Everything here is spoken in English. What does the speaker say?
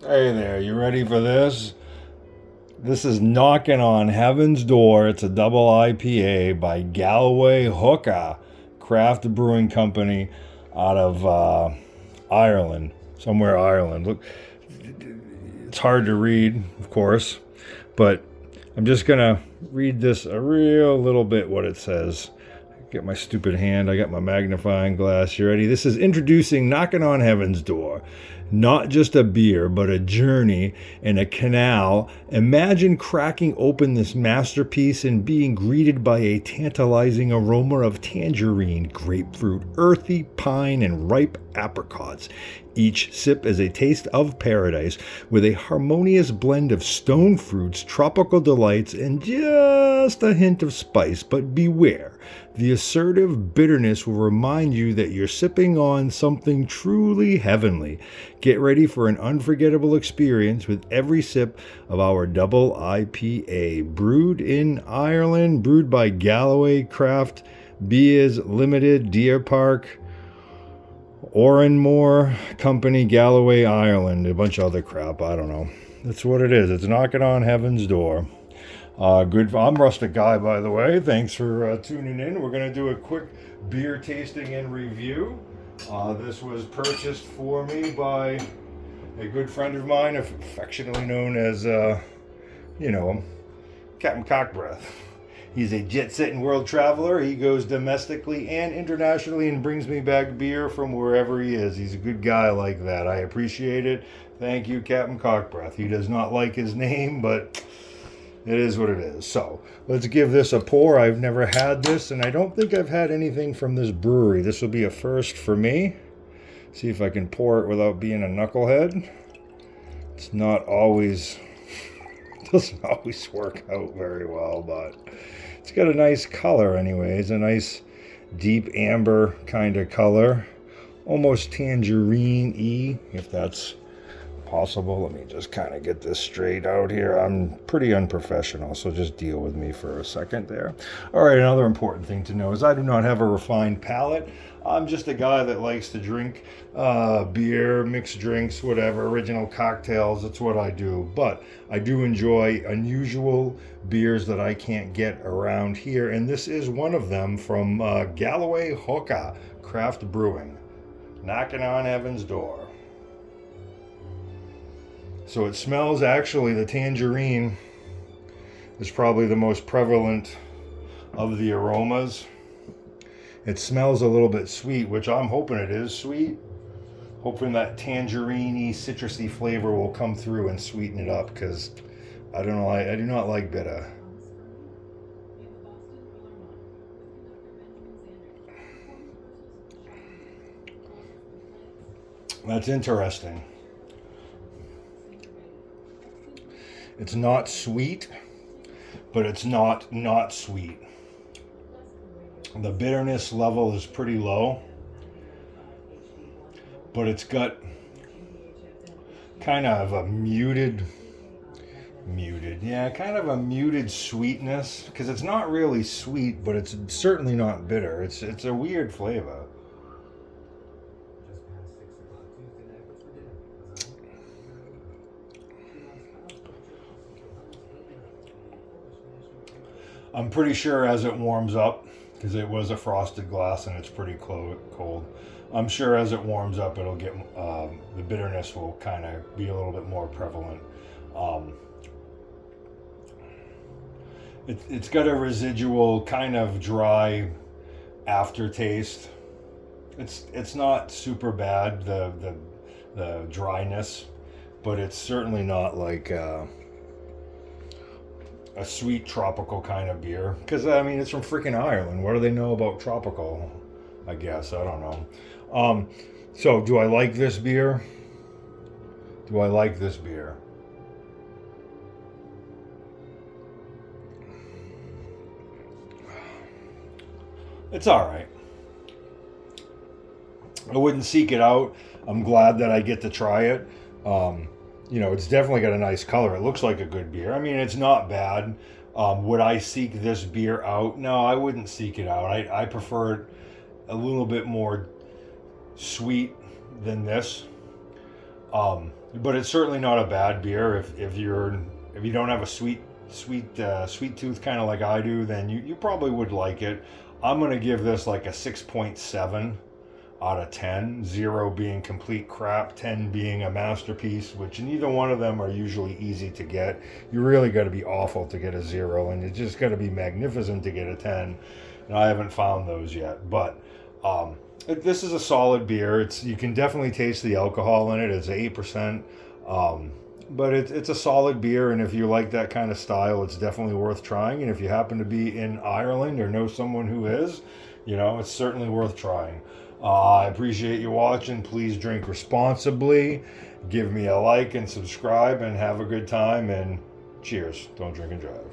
Hey there, you ready for this? This is Knocking on Heaven's Door. It's a double IPA by Galway Hooker Craft Brewing Company out of Ireland, somewhere Ireland. Look, it's hard to read, of course, but I'm just gonna read this a real little bit what it says. Get my stupid hand. I got my magnifying glass. You ready? This is introducing Knocking on Heaven's Door. Not just a beer, but a journey in a canal. Imagine cracking open this masterpiece and being greeted by a tantalizing aroma of tangerine, grapefruit, earthy pine, and ripe apricots. Each sip is a taste of paradise with a harmonious blend of stone fruits, tropical delights, and just a hint of spice. But beware, the assertive bitterness will remind you that you're sipping on something truly heavenly. Get ready for an unforgettable experience with every sip of our double IPA. Brewed in Ireland, brewed by Galway Craft Beers Limited, Deer Park, Oranmore Company, Galway, Ireland. A bunch of other crap, I don't know. That's what it is. It's Knocking on Heaven's Door. Good. I'm Rustic Guy, by the way. Thanks for tuning in. We're going to do a quick beer tasting and review. This was purchased for me by a good friend of mine, affectionately known as, Captain Cockbreath. He's a jet-setting world traveler. He goes domestically and internationally and brings me back beer from wherever he is. He's a good guy like that. I appreciate it. Thank you, Captain Cockbreath. He does not like his name, but it is what it is. So let's give this a pour. I've never had this, and I don't think I've had anything from this brewery. This will be a first for me. See if I can pour it without being a knucklehead. It's not always, doesn't always work out very well, but it's got a nice color anyways. A nice deep amber kind of color. Almost tangerine-y, if that's possible. Let me just kind of get this straight out here. I'm pretty unprofessional, so just deal with me for a second there. All right, another important thing to know is I do not have a refined palate. I'm just a guy that likes to drink beer, mixed drinks, whatever, original cocktails. That's what I do. But I do enjoy unusual beers that I can't get around here, and this is one of them from Galway Hooker Craft Brewing. Knocking on Heaven's Door. So it smells, actually, the tangerine is probably the most prevalent of the aromas. It smells a little bit sweet, which I'm hoping it is sweet. Hoping that tangerine-y, citrusy flavor will come through and sweeten it up, because I don't know, I do not like bitter. That's interesting. It's not sweet, but it's not sweet. The bitterness level is pretty low, but it's got kind of a kind of a muted sweetness, because it's not really sweet, but it's certainly not bitter. It's a weird flavor. I'm pretty sure as it warms up, because it was a frosted glass and it's pretty cold. I'm sure as it warms up, it'll get the bitterness will kind of be a little bit more prevalent. Um, it's got a residual kind of dry aftertaste. It's not super bad, the dryness, but it's certainly not like a sweet tropical kind of beer, because I mean it's from freaking Ireland. What do they know about tropical? I guess I don't know. So do I like this beer? Do I like this beer? It's all right. I wouldn't seek it out. I'm glad that I get to try it. It's definitely got a nice color. It looks like a good beer. I mean, it's not bad. Would I seek this beer out? No, I wouldn't seek it out. I prefer it a little bit more sweet than this. But it's certainly not a bad beer if you don't have a sweet tooth kind of like I do, then you probably would like it. I'm gonna give this like a 6.7 out of 10. 0 being complete crap, 10 being a masterpiece, which neither one of them are usually easy to get. You really got to be awful to get a 0, and you just got to be magnificent to get a 10. And I haven't found those yet, but this is a solid beer. You can definitely taste the alcohol in it. It's 8%. But it's a solid beer, and if you like that kind of style, it's definitely worth trying. And if you happen to be in Ireland or know someone who is, it's certainly worth trying. I appreciate you watching. Please drink responsibly. Give me a like and subscribe, and have a good time. And cheers. Don't drink and drive.